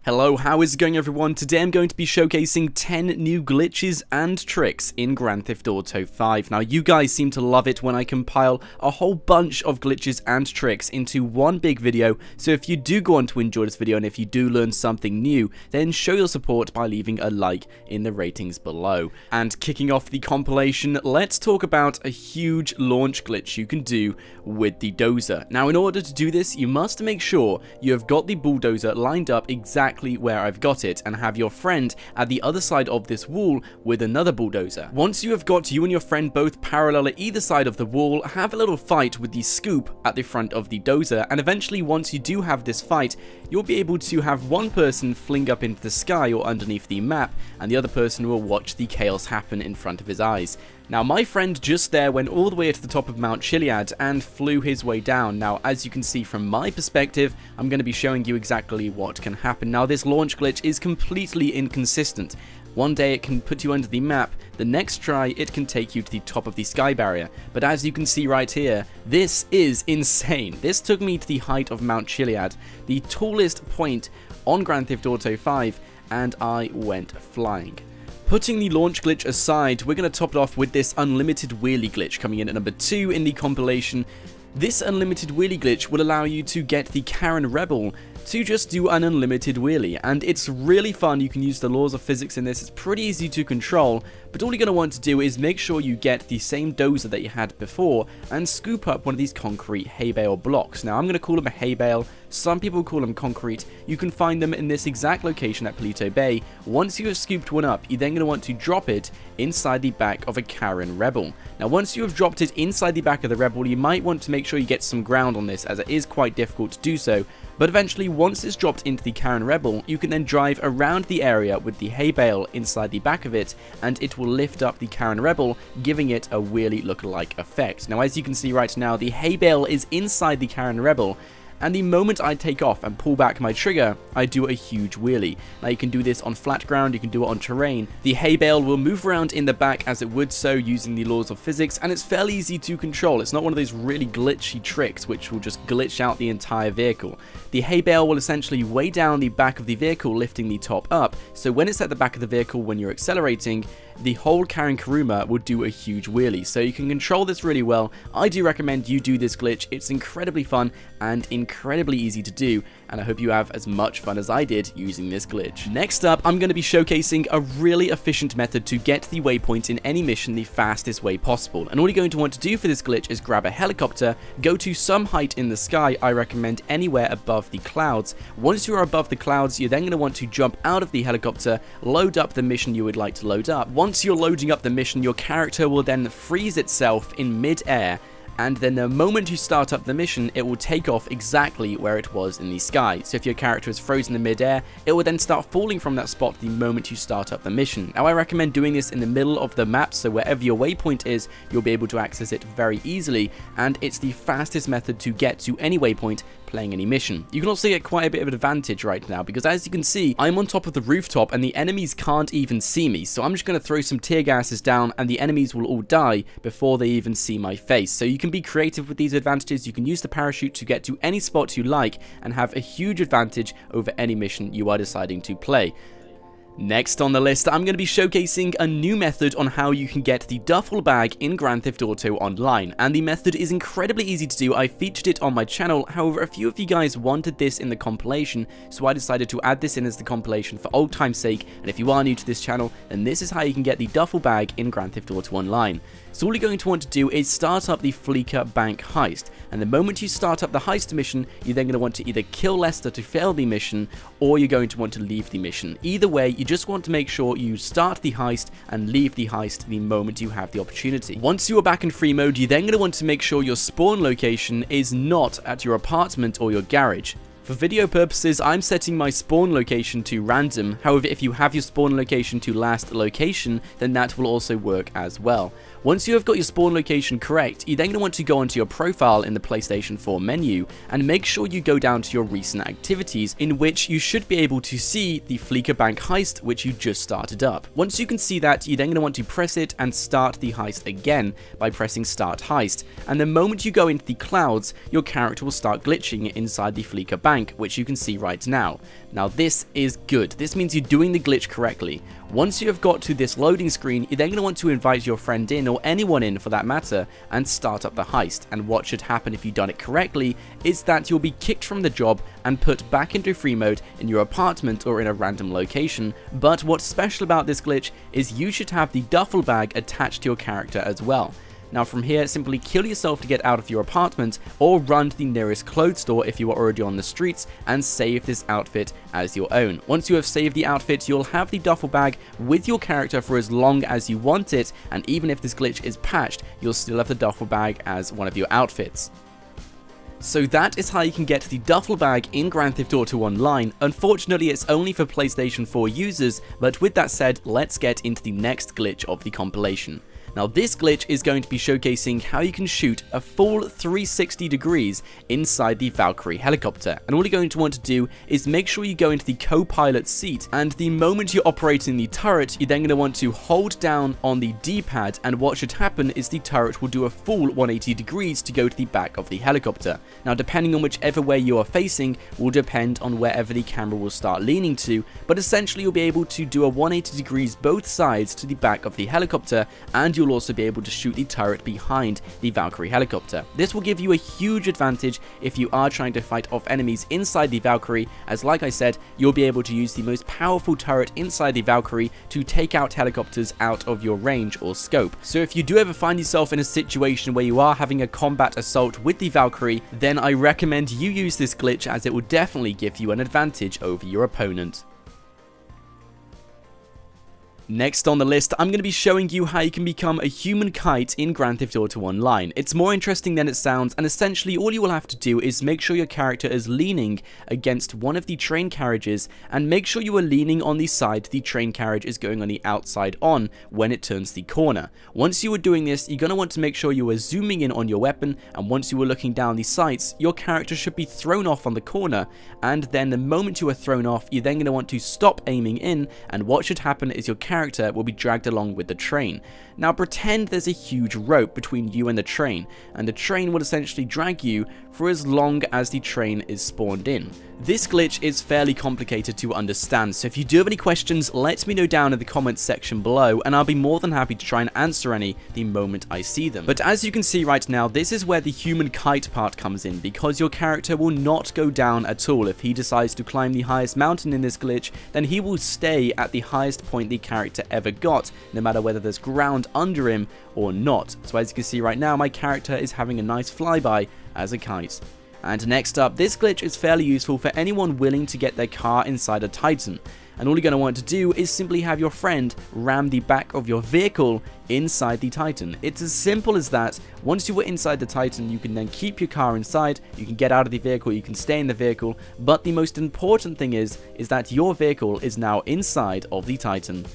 Hello, how is it going everyone? Today I'm going to be showcasing 10 new glitches and tricks in Grand Theft Auto 5. Now you guys seem to love it when I compile a whole bunch of glitches and tricks into one big video, so if you do go on to enjoy this video and if you do learn something new, then show your support by leaving a like in the ratings below. And kicking off the compilation, let's talk about a huge launch glitch you can do with the dozer. Now in order to do this, you must make sure you have got the bulldozer lined up exactly where I've got it and have your friend at the other side of this wall with another bulldozer. Once you have got you and your friend both parallel at either side of the wall, have a little fight with the scoop at the front of the dozer, and eventually once you do have this fight, you'll be able to have one person fling up into the sky or underneath the map, and the other person will watch the chaos happen in front of his eyes. Now my friend just there went all the way to the top of Mount Chiliad and flew his way down. Now as you can see from my perspective, I'm going to be showing you exactly what can happen. Now this launch glitch is completely inconsistent. One day it can put you under the map, the next try it can take you to the top of the sky barrier. But as you can see right here, this is insane. This took me to the height of Mount Chiliad, the tallest point on Grand Theft Auto 5, and I went flying. Putting the launch glitch aside, we're going to top it off with this unlimited wheelie glitch coming in at number 2 in the compilation. This unlimited wheelie glitch will allow you to get the Karen Rebel to just do an unlimited wheelie, and it's really fun. You can use the laws of physics in this. It's pretty easy to control, but all you're going to want to do is make sure you get the same dozer that you had before and scoop up one of these concrete hay bale blocks. Now I'm going to call them a hay bale, some people call them concrete. You can find them in this exact location at Palito Bay. Once you have scooped one up, you're then going to want to drop it inside the back of a Karen Rebel. Now once you have dropped it inside the back of the Rebel, you might want to make sure you get some ground on this, as it is quite difficult to do so. But eventually, once it's dropped into the Karen Rebel, you can then drive around the area with the hay bale inside the back of it, and it will lift up the Karen Rebel, giving it a wheelie look-alike effect. Now, as you can see right now, the hay bale is inside the Karen Rebel, and the moment I take off and pull back my trigger, I do a huge wheelie. Now you can do this on flat ground, you can do it on terrain. The hay bale will move around in the back as it would so using the laws of physics, and it's fairly easy to control. It's not one of those really glitchy tricks which will just glitch out the entire vehicle. The hay bale will essentially weigh down the back of the vehicle, lifting the top up, so when it's at the back of the vehicle when you're accelerating, the whole Karen Kuruma will do a huge wheelie. So you can control this really well. I do recommend you do this glitch. It's incredibly fun and incredibly easy to do, and I hope you have as much fun as I did using this glitch. Next up, I'm going to be showcasing a really efficient method to get the waypoint in any mission the fastest way possible. And all you're going to want to do for this glitch is grab a helicopter, go to some height in the sky. I recommend anywhere above the clouds. Once you are above the clouds, you're then going to want to jump out of the helicopter, load up the mission you would like to load up. Once you're loading up the mission, your character will then freeze itself in mid-air, and then the moment you start up the mission, it will take off exactly where it was in the sky. So if your character is frozen in mid-air, it will then start falling from that spot the moment you start up the mission. Now I recommend doing this in the middle of the map, so wherever your waypoint is, you'll be able to access it very easily, and it's the fastest method to get to any waypoint playing any mission. You can also get quite a bit of an advantage right now, because as you can see, I'm on top of the rooftop and the enemies can't even see me, so I'm just going to throw some tear gases down and the enemies will all die before they even see my face. So you can be creative with these advantages. You can use the parachute to get to any spot you like and have a huge advantage over any mission you are deciding to play. Next on the list, I'm going to be showcasing a new method on how you can get the duffel bag in Grand Theft Auto Online, and the method is incredibly easy to do. I featured it on my channel, however a few of you guys wanted this in the compilation, so I decided to add this in as the compilation for old time's sake, and if you are new to this channel, then this is how you can get the duffel bag in Grand Theft Auto Online. So all you're going to want to do is start up the Fleeca Bank heist, and the moment you start up the heist mission, you're then going to want to either kill Lester to fail the mission, or you're going to want to leave the mission. Either way, you just want to make sure you start the heist and leave the heist the moment you have the opportunity. Once you are back in free mode, you're then going to want to make sure your spawn location is not at your apartment or your garage. For video purposes, I'm setting my spawn location to random. However, if you have your spawn location to last location, then that will also work as well. Once you have got your spawn location correct, you're then going to want to go onto your profile in the PlayStation 4 menu and make sure you go down to your recent activities, in which you should be able to see the Fleeca Bank heist which you just started up. Once you can see that, you're then going to want to press it and start the heist again by pressing start heist, and the moment you go into the clouds, your character will start glitching inside the Fleeca Bank, which you can see right now. Now this is good. This means you're doing the glitch correctly. Once you have got to this loading screen, you're then going to want to invite your friend in, or anyone in for that matter, and start up the heist. And what should happen if you've done it correctly is that you'll be kicked from the job and put back into free mode in your apartment or in a random location. But what's special about this glitch is you should have the duffel bag attached to your character as well. Now from here, simply kill yourself to get out of your apartment, or run to the nearest clothes store if you are already on the streets, and save this outfit as your own. Once you have saved the outfit, you'll have the duffel bag with your character for as long as you want it, and even if this glitch is patched, you'll still have the duffel bag as one of your outfits. So that is how you can get the duffel bag in Grand Theft Auto Online. Unfortunately, it's only for PlayStation 4 users, but with that said, let's get into the next glitch of the compilation. Now this glitch is going to be showcasing how you can shoot a full 360 degrees inside the Valkyrie helicopter, and all you're going to want to do is make sure you go into the co-pilot seat, and the moment you're operating the turret, you're then going to want to hold down on the D-pad, and what should happen is the turret will do a full 180 degrees to go to the back of the helicopter. Now depending on whichever way you are facing will depend on wherever the camera will start leaning to, but essentially you'll be able to do a 180 degrees both sides to the back of the helicopter, and you'll also be able to shoot the turret behind the Valkyrie helicopter. This will give you a huge advantage if you are trying to fight off enemies inside the Valkyrie, as like I said, you'll be able to use the most powerful turret inside the Valkyrie to take out helicopters out of your range or scope. So if you do ever find yourself in a situation where you are having a combat assault with the Valkyrie, then I recommend you use this glitch, as it will definitely give you an advantage over your opponent. Next on the list, I'm going to be showing you how you can become a human kite in Grand Theft Auto Online. It's more interesting than it sounds, and essentially all you will have to do is make sure your character is leaning against one of the train carriages, and make sure you are leaning on the side the train carriage is going on the outside on when it turns the corner. Once you are doing this, you're going to want to make sure you are zooming in on your weapon, and once you are looking down the sights, your character should be thrown off on the corner, and then the moment you are thrown off, you're then going to want to stop aiming in, and what should happen is your character will be dragged along with the train. Now pretend there's a huge rope between you and the train will essentially drag you for as long as the train is spawned in. This glitch is fairly complicated to understand, so if you do have any questions, let me know down in the comments section below, and I'll be more than happy to try and answer any the moment I see them. But as you can see right now, this is where the human kite part comes in, because your character will not go down at all. If he decides to climb the highest mountain in this glitch, then he will stay at the highest point the character ever got, no matter whether there's ground under him or not. So as you can see right now, my character is having a nice flyby as a kite. And next up, this glitch is fairly useful for anyone willing to get their car inside a Titan. And all you're going to want to do is simply have your friend ram the back of your vehicle inside the Titan. It's as simple as that. Once you are inside the Titan, you can then keep your car inside, you can get out of the vehicle, you can stay in the vehicle, but the most important thing is that your vehicle is now inside of the Titan.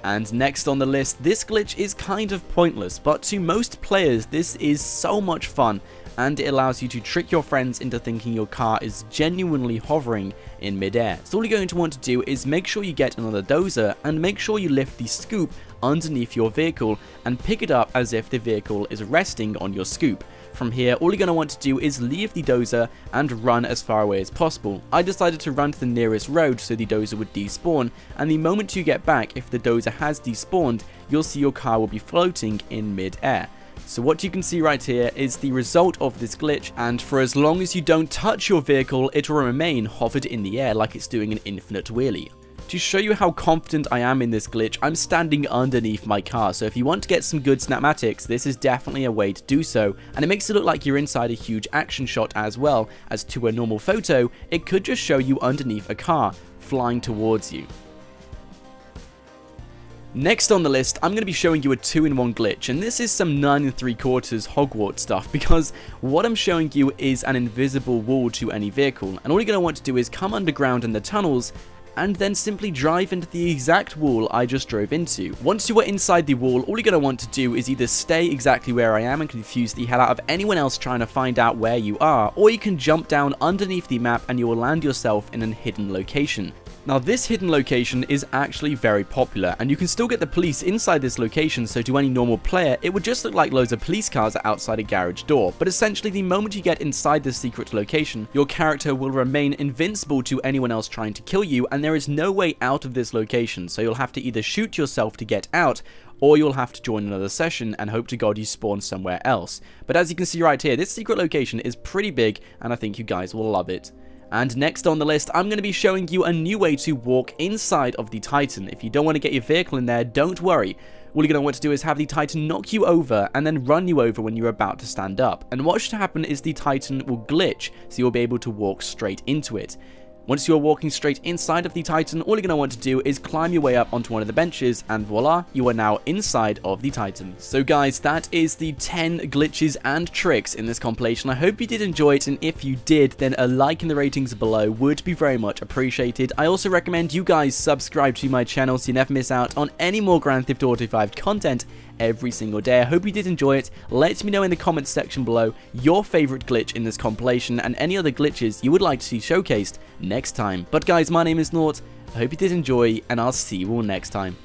And next on the list, this glitch is kind of pointless, but to most players this is so much fun, and it allows you to trick your friends into thinking your car is genuinely hovering in midair. So all you're going to want to do is make sure you get another dozer, and make sure you lift the scoop underneath your vehicle and pick it up as if the vehicle is resting on your scoop. From here, all you're going to want to do is leave the dozer and run as far away as possible. I decided to run to the nearest road so the dozer would despawn, and the moment you get back, if the dozer has despawned, you'll see your car will be floating in mid-air. So what you can see right here is the result of this glitch, and for as long as you don't touch your vehicle, it will remain hovered in the air like it's doing an infinite wheelie. To show you how confident I am in this glitch, I'm standing underneath my car, so if you want to get some good cinematics, this is definitely a way to do so, and it makes it look like you're inside a huge action shot as well, as to a normal photo, it could just show you underneath a car, flying towards you. Next on the list, I'm going to be showing you a 2-in-1 glitch, and this is some 9 3/4 Hogwarts stuff, because what I'm showing you is an invisible wall to any vehicle, and all you're going to want to do is come underground in the tunnels, and then simply drive into the exact wall I just drove into. Once you are inside the wall, all you're going to want to do is either stay exactly where I am and confuse the hell out of anyone else trying to find out where you are, or you can jump down underneath the map and you will land yourself in a hidden location. Now, this hidden location is actually very popular, and you can still get the police inside this location, so to any normal player, it would just look like loads of police cars outside a garage door. But essentially, the moment you get inside this secret location, your character will remain invincible to anyone else trying to kill you, and there is no way out of this location, so you'll have to either shoot yourself to get out, or you'll have to join another session and hope to God you spawn somewhere else. But as you can see right here, this secret location is pretty big, and I think you guys will love it. And next on the list, I'm going to be showing you a new way to walk inside of the Titan. If you don't want to get your vehicle in there, don't worry. All you're going to want to do is have the Titan knock you over and then run you over when you're about to stand up. And what should happen is the Titan will glitch, so you'll be able to walk straight into it. Once you are walking straight inside of the Titan, all you're going to want to do is climb your way up onto one of the benches, and voila, you are now inside of the Titan. So guys, that is the 10 glitches and tricks in this compilation. I hope you did enjoy it, and if you did, then a like in the ratings below would be very much appreciated. I also recommend you guys subscribe to my channel so you never miss out on any more Grand Theft Auto 5 content every single day. I hope you did enjoy it. Let me know in the comments section below your favorite glitch in this compilation and any other glitches you would like to see showcased next time. But guys, my name is Nort. I hope you did enjoy, and I'll see you all next time.